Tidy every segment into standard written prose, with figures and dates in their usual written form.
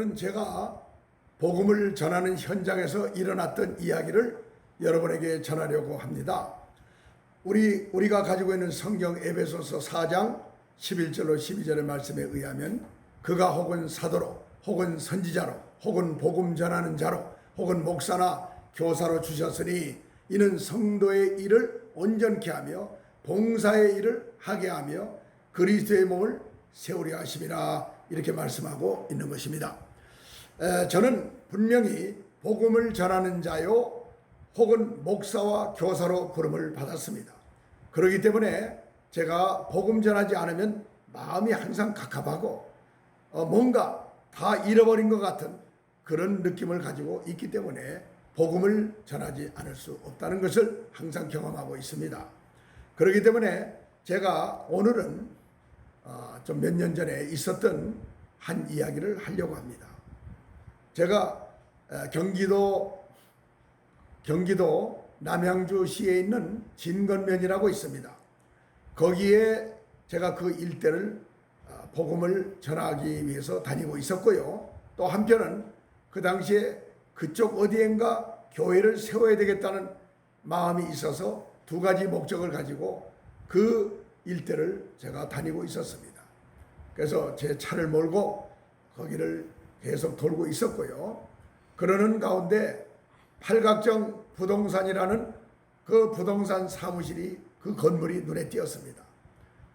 오늘은 제가 복음을 전하는 현장에서 일어났던 이야기를 여러분에게 전하려고 합니다. 우리가 가지고 있는 성경 에베소서 4장 11절로 12절의 말씀에 의하면 그가 혹은 사도로 혹은 선지자로 혹은 복음 전하는 자로 혹은 목사나 교사로 주셨으니 이는 성도의 일을 온전케 하며 봉사의 일을 하게 하며 그리스도의 몸을 세우려 하심이라, 이렇게 말씀하고 있는 것입니다. 저는 분명히 복음을 전하는 자요 혹은 목사와 교사로 부름을 받았습니다. 그렇기 때문에 제가 복음 전하지 않으면 마음이 항상 갑갑하고 뭔가 다 잃어버린 것 같은 그런 느낌을 가지고 있기 때문에 복음을 전하지 않을 수 없다는 것을 항상 경험하고 있습니다. 그렇기 때문에 제가 오늘은 좀 몇 년 전에 있었던 한 이야기를 하려고 합니다. 제가 경기도 남양주시에 있는 진건면이라고 있습니다. 거기에 제가 그 일대를 복음을 전하기 위해서 다니고 있었고요. 또 한편은 그 당시에 그쪽 어디엔가 교회를 세워야 되겠다는 마음이 있어서 두 가지 목적을 가지고 그 일대를 제가 다니고 있었습니다. 그래서 제 차를 몰고 거기를 계속 돌고 있었고요. 그러는 가운데 팔각정 부동산이라는 그 부동산 사무실이, 그 건물이 눈에 띄었습니다.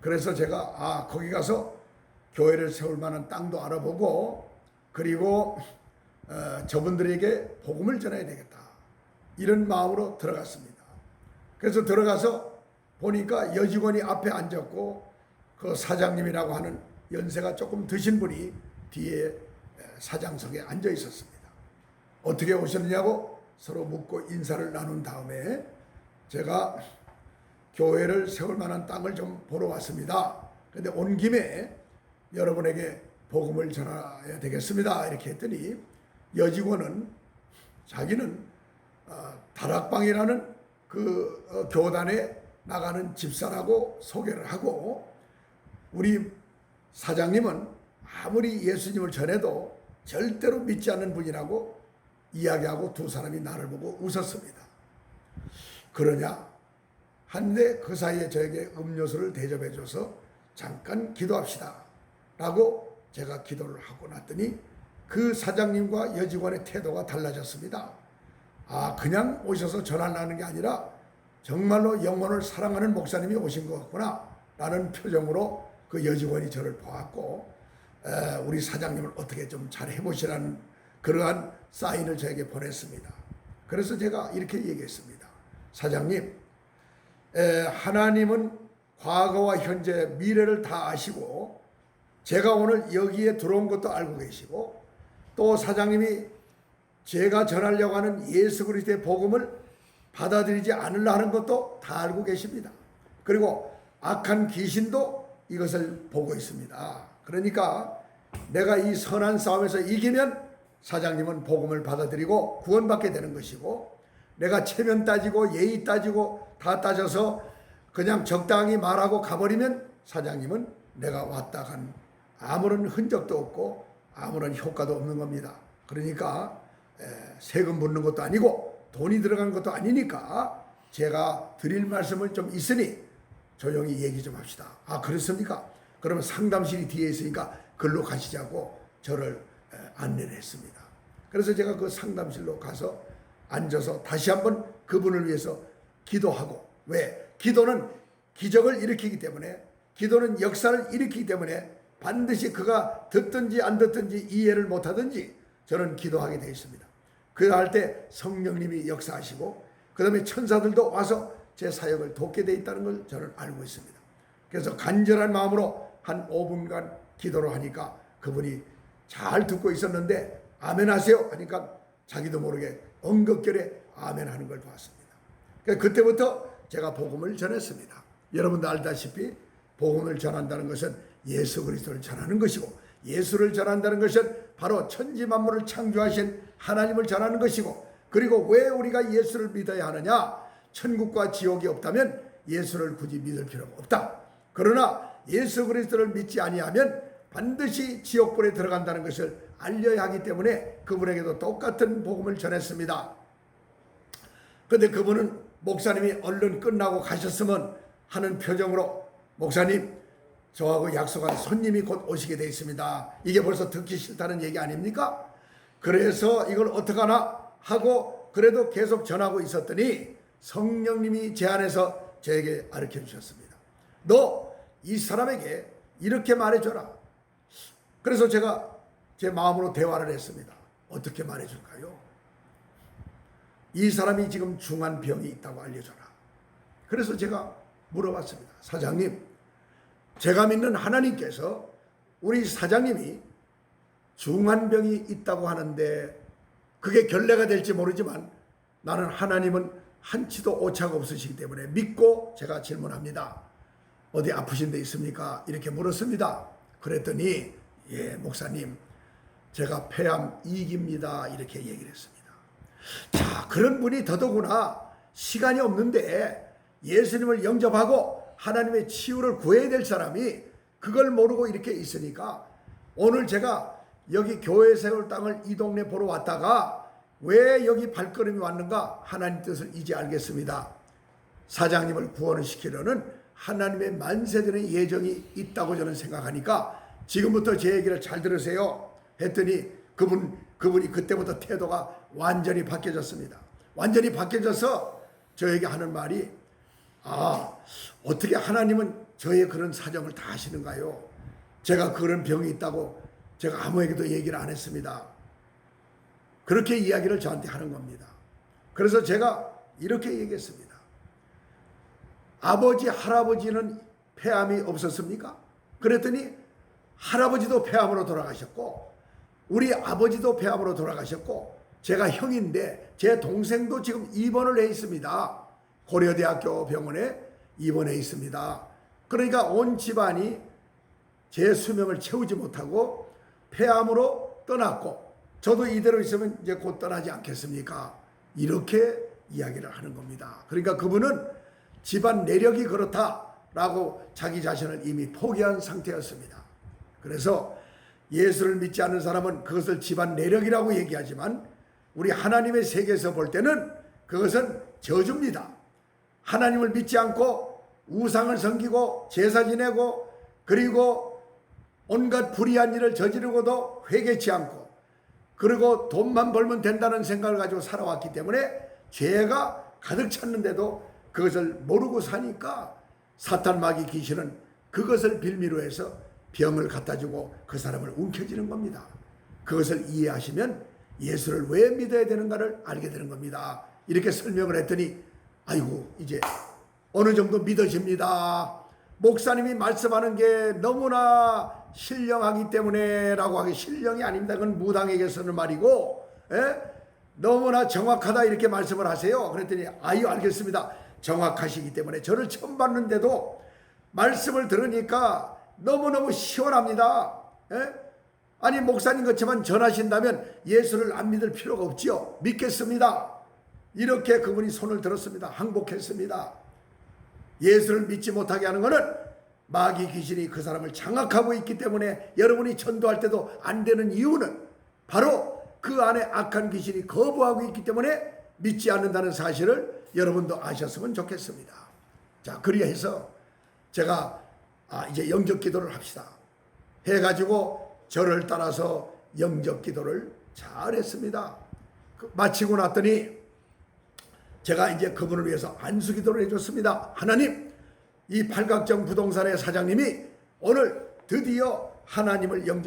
그래서 제가 거기 가서 교회를 세울 만한 땅도 알아보고, 그리고 저분들에게 복음을 전해야 되겠다, 이런 마음으로 들어갔습니다. 그래서 들어가서 보니까 여직원이 앞에 앉았고 그 사장님이라고 하는 연세가 조금 드신 분이 뒤에 사장석에 앉아 있었습니다. 어떻게 오셨느냐고 서로 묻고 인사를 나눈 다음에 제가 교회를 세울 만한 땅을 좀 보러 왔습니다. 그런데 온 김에 여러분에게 복음을 전해야 되겠습니다, 이렇게 했더니 여직원은 자기는 다락방이라는 그 교단에 나가는 집사라고 소개를 하고, 우리 사장님은 아무리 예수님을 전해도 절대로 믿지 않는 분이라고 이야기하고 두 사람이 나를 보고 웃었습니다. 그러냐 한데 그 사이에 저에게 음료수를 대접해줘서 잠깐 기도합시다 라고 제가 기도를 하고 났더니 그 사장님과 여직원의 태도가 달라졌습니다. 그냥 오셔서 전하려는 게 아니라 정말로 영혼을 사랑하는 목사님이 오신 것 같구나 라는 표정으로 그 여직원이 저를 보았고, 우리 사장님을 어떻게 좀 잘 해보시라는 그러한 사인을 저에게 보냈습니다. 그래서 제가 이렇게 얘기했습니다. 사장님, 하나님은 과거와 현재 미래를 다 아시고 제가 오늘 여기에 들어온 것도 알고 계시고, 또 사장님이 제가 전하려고 하는 예수 그리스도의 복음을 받아들이지 않으려 하는 것도 다 알고 계십니다. 그리고 악한 귀신도 이것을 보고 있습니다. 그러니까 내가 이 선한 싸움에서 이기면 사장님은 복음을 받아들이고 구원받게 되는 것이고, 내가 체면 따지고 예의 따지고 다 따져서 그냥 적당히 말하고 가버리면 사장님은 내가 왔다 간 아무런 흔적도 없고 아무런 효과도 없는 겁니다. 그러니까 세금 붙는 것도 아니고 돈이 들어간 것도 아니니까 제가 드릴 말씀을 좀 있으니 조용히 얘기 좀 합시다. 그렇습니까? 그러면 상담실이 뒤에 있으니까 글로 가시자고 저를 안내를 했습니다. 그래서 제가 그 상담실로 가서 앉아서 다시 한번 그분을 위해서 기도하고, 왜? 기도는 기적을 일으키기 때문에, 기도는 역사를 일으키기 때문에 반드시 그가 듣든지 안 듣든지 이해를 못하든지 저는 기도하게 되어 있습니다. 그할 때 성령님이 역사하시고 그 다음에 천사들도 와서 제 사역을 돕게 되어 있다는 걸 저는 알고 있습니다. 그래서 간절한 마음으로 한 5분간 기도를 하니까 그분이 잘 듣고 있었는데 아멘 하세요 하니까 자기도 모르게 엉겁결에 아멘 하는 걸 봤습니다. 그때부터 제가 복음을 전했습니다. 여러분도 알다시피 복음을 전한다는 것은 예수 그리스도를 전하는 것이고, 예수를 전한다는 것은 바로 천지 만물을 창조하신 하나님을 전하는 것이고, 그리고 왜 우리가 예수를 믿어야 하느냐? 천국과 지옥이 없다면 예수를 굳이 믿을 필요가 없다. 그러나 예수 그리스도를 믿지 아니하면 반드시 지옥불에 들어간다는 것을 알려야 하기 때문에 그분에게도 똑같은 복음을 전했습니다. 그런데 그분은 목사님이 얼른 끝나고 가셨으면 하는 표정으로 목사님 저하고 약속한 손님이 곧 오시게 되어 있습니다. 이게 벌써 듣기 싫다는 얘기 아닙니까? 그래서 이걸 어떡하나 하고 그래도 계속 전하고 있었더니 성령님이 제 안에서 저에게 가르쳐 주셨습니다. 너 이 사람에게 이렇게 말해줘라. 그래서 제가 제 마음으로 대화를 했습니다. 어떻게 말해줄까요? 이 사람이 지금 중한 병이 있다고 알려줘라. 그래서 제가 물어봤습니다. 사장님, 제가 믿는 하나님께서 우리 사장님이 중한 병이 있다고 하는데 그게 결례가 될지 모르지만 나는 하나님은 한치도 오차가 없으시기 때문에 믿고 제가 질문합니다. 어디 아프신 데 있습니까? 이렇게 물었습니다. 그랬더니 예 목사님 제가 폐암 2기입니다. 이렇게 얘기를 했습니다. 자, 그런 분이 더더구나 시간이 없는데 예수님을 영접하고 하나님의 치유를 구해야 될 사람이 그걸 모르고 이렇게 있으니까 오늘 제가 여기 교회 세울 땅을 이 동네 보러 왔다가 왜 여기 발걸음이 왔는가 하나님 뜻을 이제 알겠습니다. 사장님을 구원을 시키려는 하나님의 만세전의 예정이 있다고 저는 생각하니까 지금부터 제 얘기를 잘 들으세요 했더니 그분이 그때부터 태도가 완전히 바뀌어졌습니다. 완전히 바뀌어져서 저에게 하는 말이 어떻게 하나님은 저의 그런 사정을 다 아시는가요? 제가 그런 병이 있다고 제가 아무에게도 얘기를 안 했습니다. 그렇게 이야기를 저한테 하는 겁니다. 그래서 제가 이렇게 얘기했습니다. 아버지, 할아버지는 폐암이 없었습니까? 그랬더니 할아버지도 폐암으로 돌아가셨고 우리 아버지도 폐암으로 돌아가셨고 제가 형인데 제 동생도 지금 입원을 해 있습니다. 고려대학교 병원에 입원해 있습니다. 그러니까 온 집안이 제 수명을 채우지 못하고 폐암으로 떠났고 저도 이대로 있으면 이제 곧 떠나지 않겠습니까? 이렇게 이야기를 하는 겁니다. 그러니까 그분은 집안 내력이 그렇다라고 자기 자신을 이미 포기한 상태였습니다. 그래서 예수를 믿지 않는 사람은 그것을 집안 내력이라고 얘기하지만 우리 하나님의 세계에서 볼 때는 그것은 저주입니다. 하나님을 믿지 않고 우상을 섬기고 제사 지내고 그리고 온갖 불의한 일을 저지르고도 회개치 않고 그리고 돈만 벌면 된다는 생각을 가지고 살아왔기 때문에 죄가 가득 찼는데도 그것을 모르고 사니까 사탄 마귀 귀신은 그것을 빌미로 해서 병을 갖다 주고 그 사람을 움켜쥐는 겁니다. 그것을 이해하시면 예수를 왜 믿어야 되는가를 알게 되는 겁니다. 이렇게 설명을 했더니 아이고 이제 어느 정도 믿어집니다. 목사님이 말씀하는 게 너무나 신령하기 때문에 라고 하기 신령이 아닙니다. 그건 무당에게 쓰는 말이고 너무나 정확하다 이렇게 말씀을 하세요. 그랬더니 아유 알겠습니다. 정확하시기 때문에 저를 처음 봤는데도 말씀을 들으니까 너무너무 시원합니다. 아니 목사님 같지만 전하신다면 예수를 안 믿을 필요가 없지요. 믿겠습니다. 이렇게 그분이 손을 들었습니다. 항복했습니다. 예수를 믿지 못하게 하는 것은 마귀 귀신이 그 사람을 장악하고 있기 때문에 여러분이 전도할 때도 안 되는 이유는 바로 그 안에 악한 귀신이 거부하고 있기 때문에 믿지 않는다는 사실을 여러분도 아셨으면 좋겠습니다. 자, 그리해서 제가 이제 영접 기도를 합시다 해가지고 저를 따라서 영접 기도를 잘 했습니다. 마치고 났더니 제가 이제 그분을 위해서 안수 기도를 해줬습니다. 하나님, 이 팔각정 부동산의 사장님이 오늘 드디어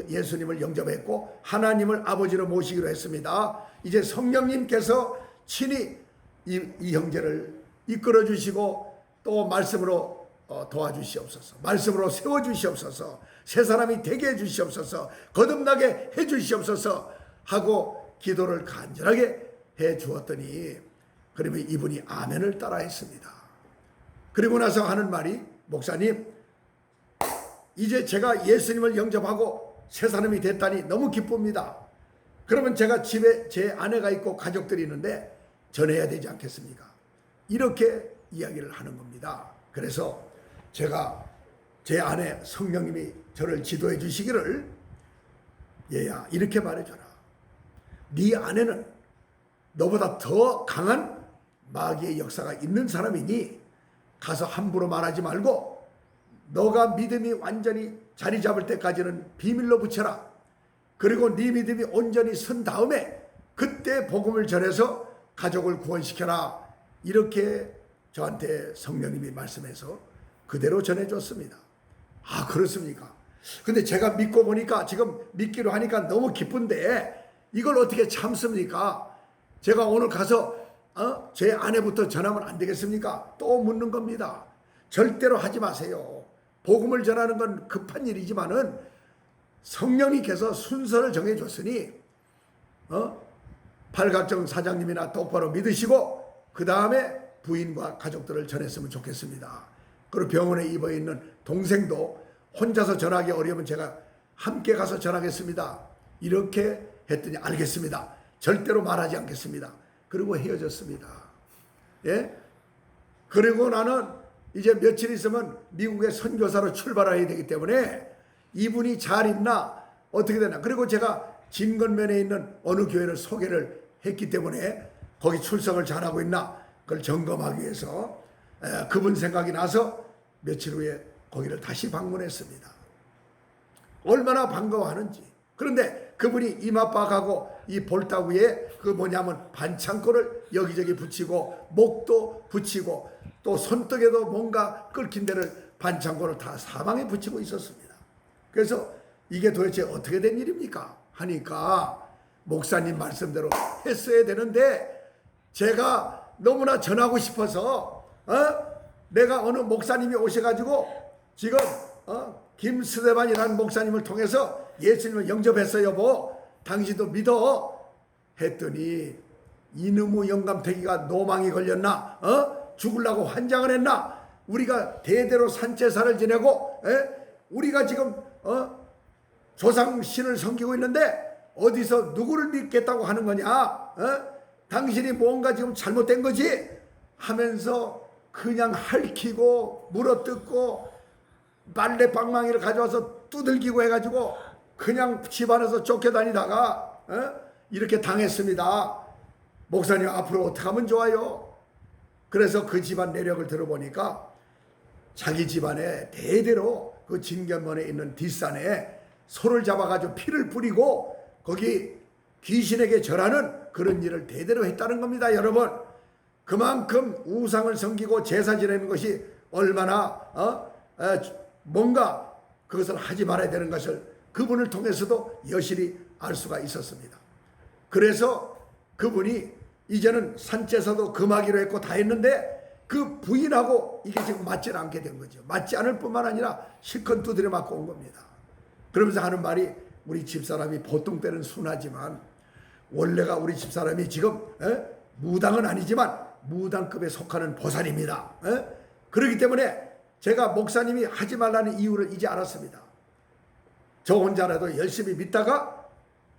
예수님을 영접했고 하나님을 아버지로 모시기로 했습니다. 이제 성령님께서 친히 이 형제를 이끌어 주시고 또 말씀으로 도와주시옵소서. 말씀으로 세워주시옵소서. 새 사람이 되게 해주시옵소서. 거듭나게 해주시옵소서 하고 기도를 간절하게 해 주었더니 그러면 이분이 아멘을 따라 했습니다. 그리고 나서 하는 말이 목사님 이제 제가 예수님을 영접하고 새 사람이 됐다니 너무 기쁩니다. 그러면 제가 집에 제 아내가 있고 가족들이 있는데 전해야 되지 않겠습니까? 이렇게 이야기를 하는 겁니다. 그래서 제가 제 아내 성령님이 저를 지도해 주시기를 얘야, 이렇게 말해줘라. 네 안에는 너보다 더 강한 마귀의 역사가 있는 사람이니 가서 함부로 말하지 말고 너가 믿음이 완전히 자리 잡을 때까지는 비밀로 붙여라. 그리고 네 믿음이 온전히 선 다음에 그때 복음을 전해서 가족을 구원시켜라. 이렇게 저한테 성령님이 말씀해서 그대로 전해줬습니다. 아, 그렇습니까? 근데 제가 믿고 보니까 지금 믿기로 하니까 너무 기쁜데 이걸 어떻게 참습니까? 제가 오늘 가서 제 아내부터 전하면 안 되겠습니까? 또 묻는 겁니다. 절대로 하지 마세요. 복음을 전하는 건 급한 일이지만은 성령님께서 순서를 정해줬으니 팔각정 사장님이나 똑바로 믿으시고 그 다음에 부인과 가족들을 전했으면 좋겠습니다. 그리고 병원에 입어 있는 동생도 혼자서 전하기 어려우면 제가 함께 가서 전하겠습니다. 이렇게 했더니 알겠습니다. 절대로 말하지 않겠습니다. 그리고 헤어졌습니다. 예? 그리고 나는 이제 며칠 있으면 미국의 선교사로 출발해야 되기 때문에 이분이 잘 있나 어떻게 되나. 그리고 제가 진건면에 있는 어느 교회를 소개를 했기 때문에 거기 출석을 잘하고 있나 그걸 점검하기 위해서 그분 생각이 나서 며칠 후에 거기를 다시 방문했습니다. 얼마나 반가워하는지. 그런데 그분이 이마박하고 이 볼따구에 그 뭐냐면 반창고를 여기저기 붙이고 목도 붙이고 또 손등에도 뭔가 끓긴 데를 반창고를 다 사방에 붙이고 있었습니다. 그래서 이게 도대체 어떻게 된 일입니까? 하니까 목사님 말씀대로 했어야 되는데 제가 너무나 전하고 싶어서 내가 어느 목사님이 오셔가지고 지금 김스데반이라는 목사님을 통해서 예수님을 영접했어 여보 당신도 믿어 했더니 이놈의 영감태기가 노망이 걸렸나 죽으려고 환장을 했나 우리가 대대로 산제사를 지내고 우리가 지금 조상신을 섬기고 있는데 어디서 누구를 믿겠다고 하는 거냐 당신이 뭔가 지금 잘못된 거지 하면서 그냥 핥히고 물어뜯고 빨래방망이를 가져와서 두들기고 해가지고 그냥 집안에서 쫓겨다니다가 이렇게 당했습니다. 목사님 앞으로 어떻게 하면 좋아요? 그래서 그 집안 내력을 들어보니까 자기 집안에 대대로 그 진견면에 있는 뒷산에 소를 잡아가지고 피를 뿌리고 거기 귀신에게 절하는 그런 일을 대대로 했다는 겁니다. 여러분 그만큼 우상을 섬기고 제사 지내는 것이 얼마나 뭔가 그것을 하지 말아야 되는 것을 그분을 통해서도 여실히 알 수가 있었습니다. 그래서 그분이 이제는 산제사도 금하기로 했고 다 했는데 그 부인하고 이게 지금 맞지 않게 된 거죠. 맞지 않을 뿐만 아니라 실컷 두드려 맞고 온 겁니다. 그러면서 하는 말이 우리 집사람이 보통 때는 순하지만 원래가 우리 집사람이 지금 무당은 아니지만 무당급에 속하는 보살입니다. 그렇기 때문에 제가 목사님이 하지 말라는 이유를 이제 알았습니다. 저 혼자라도 열심히 믿다가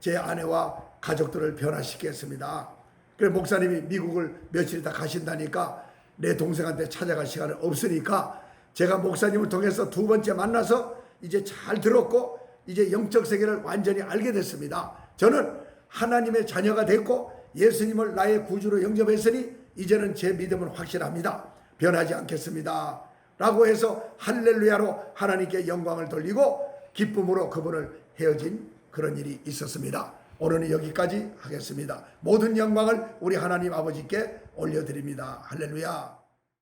제 아내와 가족들을 변화시키겠습니다. 그래서 목사님이 미국을 며칠 있다 가신다니까 내 동생한테 찾아갈 시간은 없으니까 제가 목사님을 통해서 두 번째 만나서 이제 잘 들었고 이제 영적 세계를 완전히 알게 됐습니다. 저는 하나님의 자녀가 됐고 예수님을 나의 구주로 영접했으니 이제는 제 믿음은 확실합니다. 변하지 않겠습니다. 라고 해서 할렐루야로 하나님께 영광을 돌리고 기쁨으로 그분을 헤어진 그런 일이 있었습니다. 오늘은 여기까지 하겠습니다. 모든 영광을 우리 하나님 아버지께 올려드립니다. 할렐루야.